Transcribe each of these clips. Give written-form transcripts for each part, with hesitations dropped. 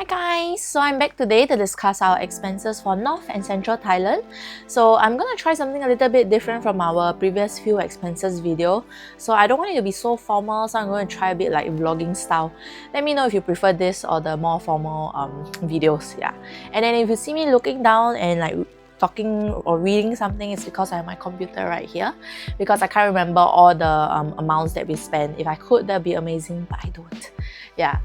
Hi guys, so I'm back today to discuss our expenses for North and Central Thailand. So I'm gonna try something a little bit different from our previous few expenses video. So I don't want it to be so formal, so I'm going to try a bit like vlogging style. Let me know if you prefer this or the more formal videos, yeah. And then if you see me looking down and like talking or reading something, it's because I have my computer right here, because I can't remember all the amounts that we spent. If I could, that'd be amazing, but I don't. Yeah.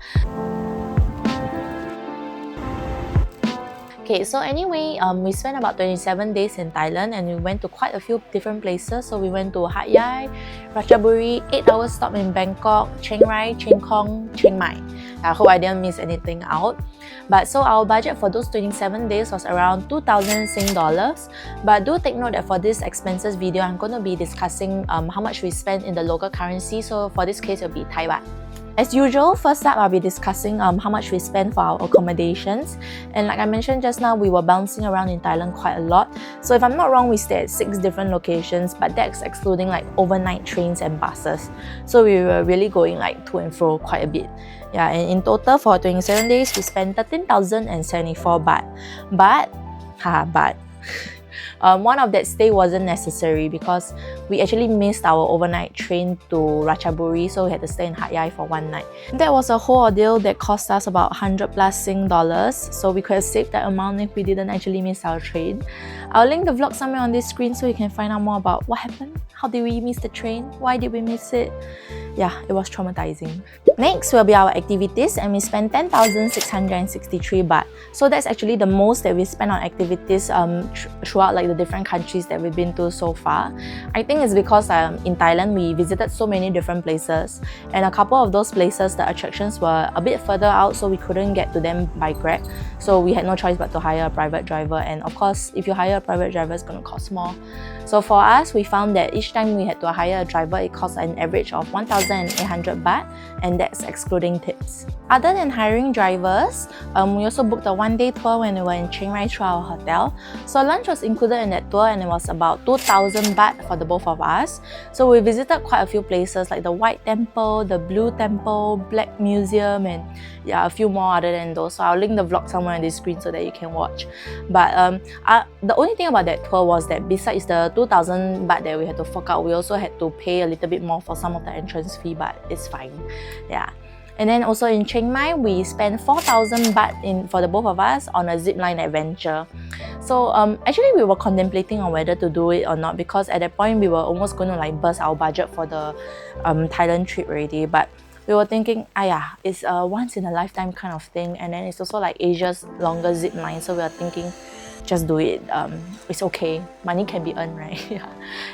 Okay, so anyway, we spent about 27 days in Thailand and we went to quite a few different places. So we went to Hat Yai, Ratchaburi, 8-hour stop in Bangkok, Chiang Rai, Chiang Khong, Chiang Mai. I hope I didn't miss anything out. But so our budget for those 27 days was around 2,000 Sing dollars. But do take note that for this expenses video, I'm going to be discussing how much we spent in the local currency. So for this case, it'll be Thai baht. As usual, first up, I'll be discussing how much we spent for our accommodations. And like I mentioned just now, we were bouncing around in Thailand quite a lot. So if I'm not wrong, we stayed at 6 different locations, but that's excluding like overnight trains and buses. So we were really going like to and fro quite a bit. Yeah, and in total for 27 days, we spent 13,074 baht. But, one of that stay wasn't necessary because we actually missed our overnight train to Ratchaburi, so we had to stay in Hat Yai for one night. That was a whole ordeal that cost us about 100 plus Sing dollars, so we could have saved that amount if we didn't actually miss our train. I'll link the vlog somewhere on this screen so you can find out more about what happened. How did we miss the train? Why did we miss it? Yeah, it was traumatizing. Next will be our activities, and we spent 10,663 baht. So that's actually the most that we spent on activities throughout like the different countries that we've been to so far. I think it's because in Thailand we visited so many different places, and a couple of those places the attractions were a bit further out, so we couldn't get to them by Grab. So we had no choice but to hire a private driver, and of course if you hire a private driver it's going to cost more. So for us, we found that each time we had to hire a driver, it cost an average of 1,800 baht, and that's excluding tips. Other than hiring drivers, we also booked a one-day tour when we were in Chiang Rai through our hotel. So lunch was included in that tour, and it was about 2,000 baht for the both of us. So we visited quite a few places like the White Temple, the Blue Temple, Black Museum, and yeah, a few more other than those. So I'll link the vlog somewhere on this screen so that you can watch. But the only thing about that tour was that besides the 2,000 baht that we had to fork out, we also had to pay a little bit more for some of the entrance fee, but it's fine. Yeah. And then also in Chiang Mai, we spent 4,000 baht for the both of us on a zipline adventure. So actually we were contemplating on whether to do it or not, because at that point we were almost going to like burst our budget for the Thailand trip already. But we were thinking, it's a once in a lifetime kind of thing, and then it's also like Asia's longest zip line, so we were thinking, just do it. It's okay. Money can be earned, right? Yeah.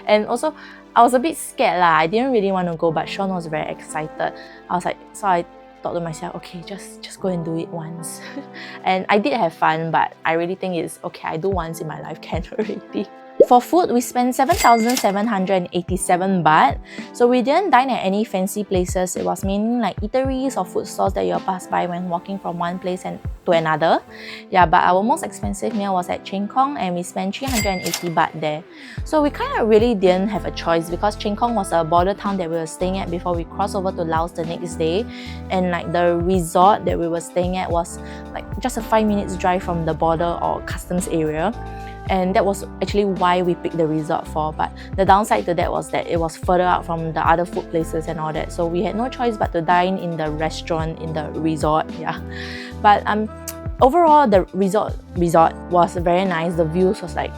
And also, I was a bit scared lah. I didn't really want to go, but Sean was very excited. I was like, so I thought to myself, okay, just go and do it once. And I did have fun, but I really think it's okay. I do once in my life can already. For food, we spent 7,787 baht. So we didn't dine at any fancy places. It was mainly like eateries or food stalls that you'll pass by when walking from one place and to another. Yeah, but our most expensive meal was at Chiang Khong, and we spent 380 baht there. So we kind of really didn't have a choice, because Chiang Khong was a border town that we were staying at before we crossed over to Laos the next day. And like the resort that we were staying at was like just a 5 minutes drive from the border or customs area. And that was actually why we picked the resort for. But the downside to that was that it was further out from the other food places and all that, so we had no choice but to dine in the restaurant in the resort. Yeah, but overall the resort was very nice. The views was like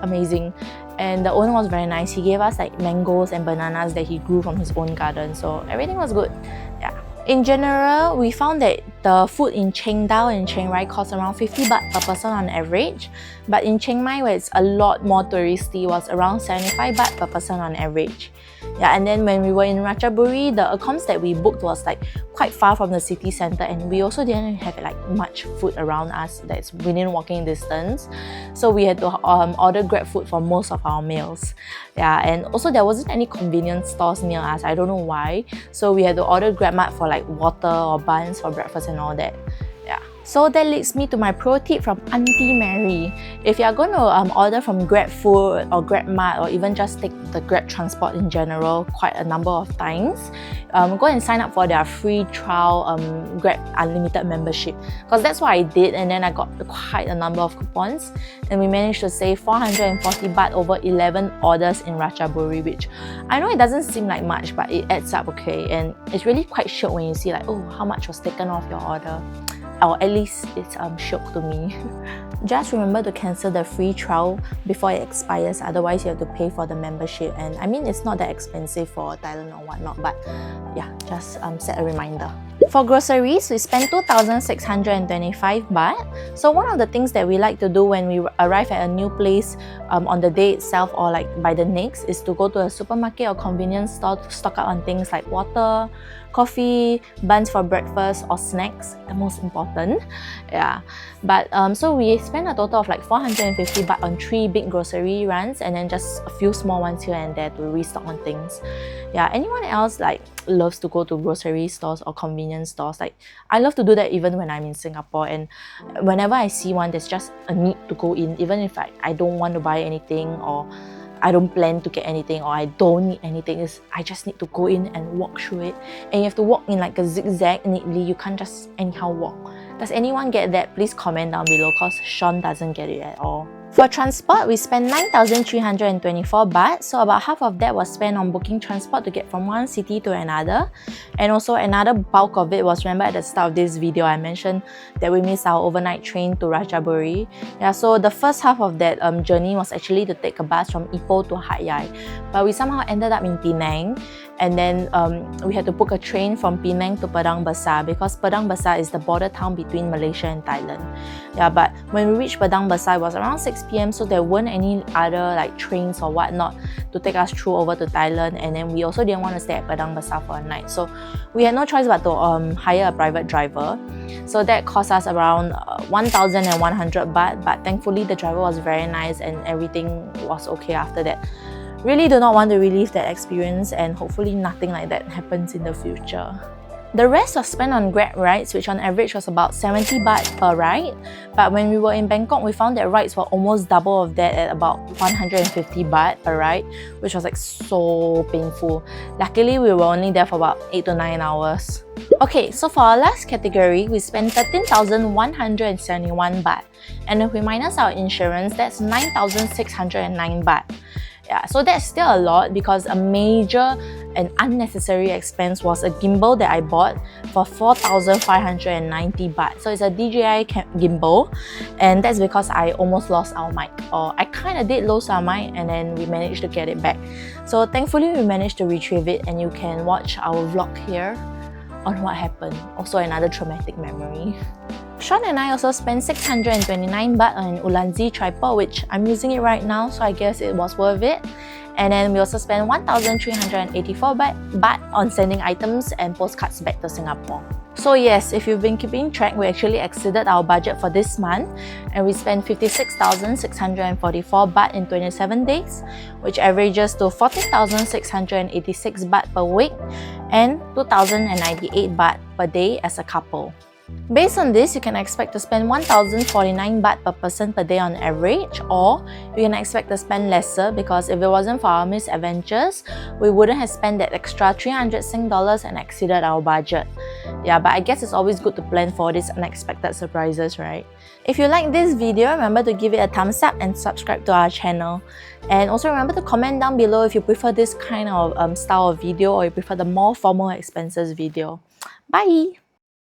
amazing, and the owner was very nice. He gave us like mangoes and bananas that he grew from his own garden, so everything was good. Yeah. In general, we found that the food in Chiang Dao and Chiang Rai cost around 50 baht per person on average. But in Chiang Mai, where it's a lot more touristy, was around 75 baht per person on average. Yeah, and then when we were in Ratchaburi, the accoms that we booked was like quite far from the city center, and we also didn't have like much food around us that's within walking distance. So we had to order Grab food for most of our meals. Yeah, and also there wasn't any convenience stores near us. I don't know why. So we had to order GrabMart for like water or buns for breakfast and all that. Yeah. So that leads me to my pro tip from Auntie Mary. If you are going to order from Grab Food or GrabMart or even just take the Grab transport in general quite a number of times, go and sign up for their free trial Grab Unlimited membership, because that's what I did, and then I got quite a number of coupons and we managed to save 440 baht over 11 orders in Ratchaburi, which I know it doesn't seem like much, but it adds up, okay? And it's really quite shook when you see like, oh, how much was taken off your order. Or at least it's shook to me. Just remember to cancel the free trial before it expires, otherwise you have to pay for the membership. And I mean, it's not that expensive for Thailand or whatnot, but yeah, just set a reminder. For groceries, we spent 2,625 baht. So one of the things that we like to do when we arrive at a new place on the day itself or like by the next is to go to a supermarket or convenience store to stock up on things like water, coffee, buns for breakfast or snacks, the most important. Yeah, but so we spent a total of like 450 baht on 3 big grocery runs and then just a few small ones here and there to restock on things. Yeah, anyone else like loves to go to grocery stores or convenience stores? Like, I love to do that even when I'm in Singapore, and whenever I see one, there's just a need to go in, even if I don't want to buy anything or I don't plan to get anything or I don't need anything. I just need to go in and walk through it, and you have to walk in like a zigzag neatly. You can't just anyhow walk. Does anyone get that? Please comment down below, because Sean doesn't get it at all. For transport, we spent 9,324 baht, so about half of that was spent on booking transport to get from one city to another. And also another bulk of it was, remember at the start of this video, I mentioned that we missed our overnight train to Ratchaburi. Yeah, so the first half of that journey was actually to take a bus from Ipoh to Hat Yai, but we somehow ended up in Penang. And then we had to book a train from Penang to Padang Besar, because Padang Besar is the border town between Malaysia and Thailand. Yeah, but when we reached Padang Besar, it was around 6 p.m, so there weren't any other like trains or whatnot to take us through over to Thailand. And then we also didn't want to stay at Padang Besar for a night, so we had no choice but to hire a private driver. So that cost us around 1,100 baht, but thankfully the driver was very nice and everything was okay after that. Really do not want to relive that experience, and hopefully nothing like that happens in the future. The rest was spent on Grab rides, which on average was about 70 baht per ride. But when we were in Bangkok, we found that rides were almost double of that at about 150 baht per ride, which was like so painful. Luckily, we were only there for about 8 to 9 hours. Okay, so for our last category, we spent 13,171 baht. And if we minus our insurance, that's 9,609 baht. Yeah, so that's still a lot, because a major and unnecessary expense was a gimbal that I bought for 4,590 baht. So it's a DJI gimbal, and that's because I almost lost our mic, or I kind of did lose our mic, and then we managed to get it back. So thankfully we managed to retrieve it, and you can watch our vlog here on what happened. Also another traumatic memory. Sean and I also spent 629 baht on an Ulanzi tripod, which I'm using it right now, so I guess it was worth it. And then we also spent 1,384 baht on sending items and postcards back to Singapore. So yes, if you've been keeping track, we actually exceeded our budget for this month, and we spent 56,644 baht in 27 days, which averages to 14,686 baht per week and 2,098 baht per day as a couple. Based on this, you can expect to spend 1,049 baht per person per day on average, or you can expect to spend lesser, because if it wasn't for our misadventures, we wouldn't have spent that extra 300 Sing dollars and exceeded our budget. Yeah, but I guess it's always good to plan for these unexpected surprises, right? If you like this video, remember to give it a thumbs up and subscribe to our channel. And also remember to comment down below if you prefer this kind of style of video, or you prefer the more formal expenses video. Bye!